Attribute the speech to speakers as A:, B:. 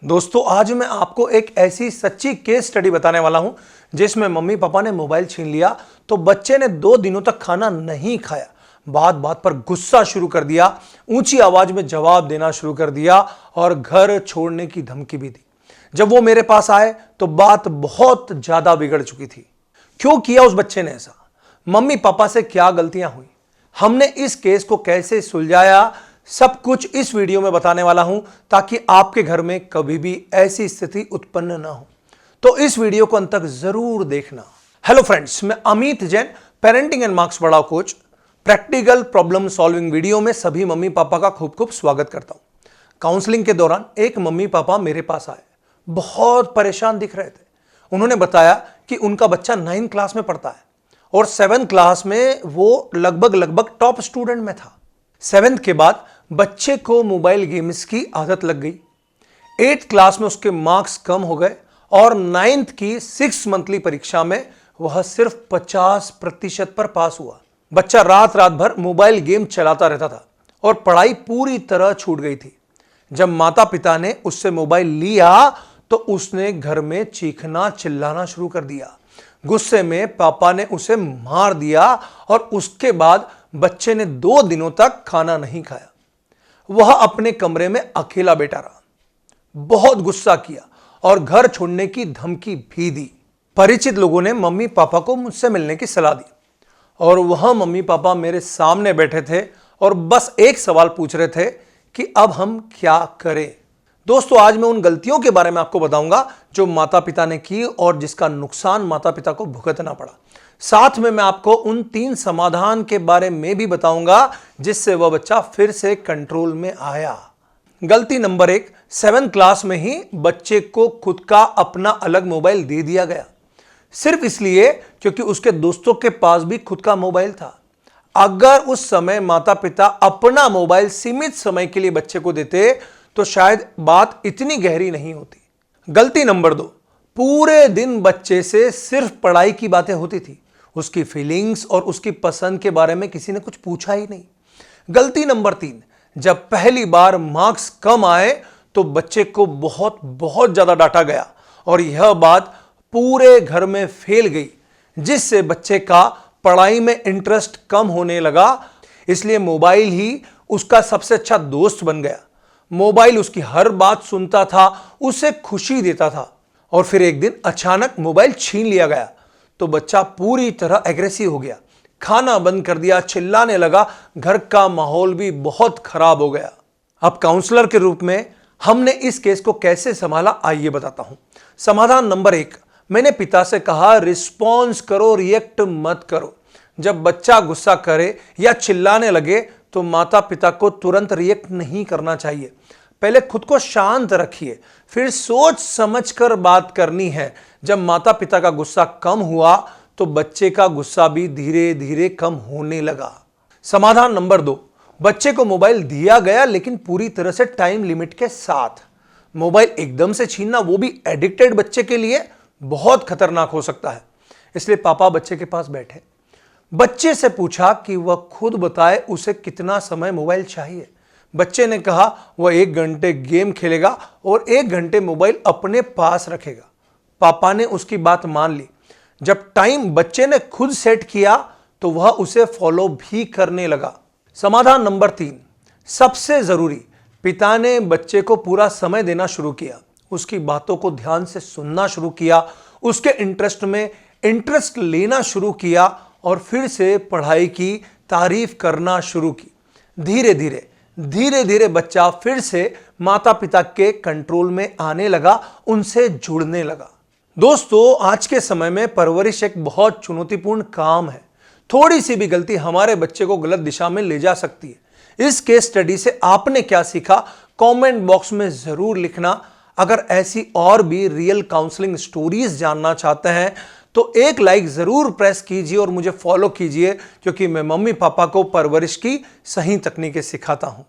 A: दोस्तों आज मैं आपको एक ऐसी सच्ची केस स्टडी बताने वाला हूं जिसमें मम्मी पापा ने मोबाइल छीन लिया तो बच्चे ने 2 दिनों तक खाना नहीं खाया। बात बात पर गुस्सा शुरू कर दिया, ऊंची आवाज में जवाब देना शुरू कर दिया और घर छोड़ने की धमकी भी दी। जब वो मेरे पास आए तो बात बहुत ज्यादा बिगड़ चुकी थी। क्यों किया उस बच्चे ने ऐसा? मम्मी पापा से क्या गलतियां हुई? हमने इस केस को कैसे सुलझाया? सब कुछ इस वीडियो में बताने वाला हूं ताकि आपके घर में कभी भी ऐसी स्थिति उत्पन्न ना हो। तो इस वीडियो को अंत तक जरूर देखना। हेलो फ्रेंड्स, मैं Amit Jain, parenting and marks बढ़ाओ coach, practical problem solving video में सभी मम्मी पापा का खूब खूब स्वागत करता हूं। काउंसलिंग के दौरान एक मम्मी पापा मेरे पास आए, बहुत परेशान दिख रहे थे। उन्होंने बताया कि उनका बच्चा 9th क्लास में पढ़ता है और 7th क्लास में वो लगभग टॉप स्टूडेंट में था। 7th के बाद बच्चे को मोबाइल गेम्स की आदत लग गई। 8th क्लास में उसके मार्क्स कम हो गए और 9th की 6 मंथली परीक्षा में वह सिर्फ 50% पर पास हुआ। बच्चा रात भर मोबाइल गेम चलाता रहता था और पढ़ाई पूरी तरह छूट गई थी। जब माता पिता ने उससे मोबाइल लिया तो उसने घर में चीखना चिल्लाना शुरू कर दिया। गुस्से में पापा ने उसे मार दिया और उसके बाद बच्चे ने 2 दिनों तक खाना नहीं खाया। वह अपने कमरे में अकेला बैठा रहा, बहुत गुस्सा किया और घर छोड़ने की धमकी भी दी। परिचित लोगों ने मम्मी पापा को मुझसे मिलने की सलाह दी और वह मम्मी पापा मेरे सामने बैठे थे और बस एक सवाल पूछ रहे थे कि अब हम क्या करें। दोस्तों आज मैं उन गलतियों के बारे में आपको बताऊंगा जो माता पिता ने की और जिसका नुकसान माता पिता को भुगतना पड़ा। साथ में मैं आपको उन 3 समाधान के बारे में भी बताऊंगा जिससे वह बच्चा फिर से कंट्रोल में आया। गलती नंबर 1, 7th क्लास में ही बच्चे को खुद का अपना अलग मोबाइल दे दिया गया, सिर्फ इसलिए क्योंकि उसके दोस्तों के पास भी खुद का मोबाइल था। अगर उस समय माता पिता अपना मोबाइल सीमित समय के लिए बच्चे को देते तो शायद बात इतनी गहरी नहीं होती। गलती नंबर 2, पूरे दिन बच्चे से सिर्फ पढ़ाई की बातें होती थी, उसकी फीलिंग्स और उसकी पसंद के बारे में किसी ने कुछ पूछा ही नहीं। गलती नंबर 3, जब पहली बार मार्क्स कम आए तो बच्चे को बहुत ज्यादा डांटा गया और यह बात पूरे घर में फैल गई, जिससे बच्चे का पढ़ाई में इंटरेस्ट कम होने लगा। इसलिए मोबाइल ही उसका सबसे अच्छा दोस्त बन गया। मोबाइल उसकी हर बात सुनता था, उसे खुशी देता था और फिर एक दिन अचानक मोबाइल छीन लिया गया तो बच्चा पूरी तरह एग्रेसिव हो गया, खाना बंद कर दिया, चिल्लाने लगा, घर का माहौल भी बहुत खराब हो गया। अब काउंसलर के रूप में हमने इस केस को कैसे संभाला आइए बताता हूं। समाधान नंबर 1, मैंने पिता से कहा रिस्पॉन्स करो, रिएक्ट मत करो। जब बच्चा गुस्सा करे या चिल्लाने लगे तो माता पिता को तुरंत रिएक्ट नहीं करना चाहिए। पहले खुद को शांत रखिए, फिर सोच समझकर बात करनी है। जब माता पिता का गुस्सा कम हुआ तो बच्चे का गुस्सा भी धीरे धीरे कम होने लगा। समाधान नंबर 2, बच्चे को मोबाइल दिया गया लेकिन पूरी तरह से टाइम लिमिट के साथ। मोबाइल एकदम से छीनना, वो भी एडिक्टेड बच्चे के लिए बहुत खतरनाक हो सकता है। इसलिए पापा बच्चे के पास बैठे, बच्चे से पूछा कि वह खुद बताए उसे कितना समय मोबाइल चाहिए। बच्चे ने कहा वह 1 घंटे गेम खेलेगा और 1 घंटे मोबाइल अपने पास रखेगा। पापा ने उसकी बात मान ली। जब टाइम बच्चे ने खुद सेट किया तो वह उसे फॉलो भी करने लगा। समाधान नंबर 3, सबसे जरूरी, पिता ने बच्चे को पूरा समय देना शुरू किया, उसकी बातों को ध्यान से सुनना शुरू किया, उसके इंटरेस्ट में इंटरेस्ट लेना शुरू किया और फिर से पढ़ाई की तारीफ करना शुरू की। धीरे धीरे बच्चा फिर से माता पिता के कंट्रोल में आने लगा, उनसे जुड़ने लगा। दोस्तों आज के समय में परवरिश एक बहुत चुनौतीपूर्ण काम है। थोड़ी सी भी गलती हमारे बच्चे को गलत दिशा में ले जा सकती है। इस केस स्टडी से आपने क्या सीखा, कमेंट बॉक्स में जरूर लिखना। अगर ऐसी और भी रियल काउंसलिंग स्टोरीज जानना चाहते हैं तो एक लाइक जरूर प्रेस कीजिए और मुझे फॉलो कीजिए, क्योंकि मैं मम्मी पापा को परवरिश की सही तकनीकें सिखाता हूं।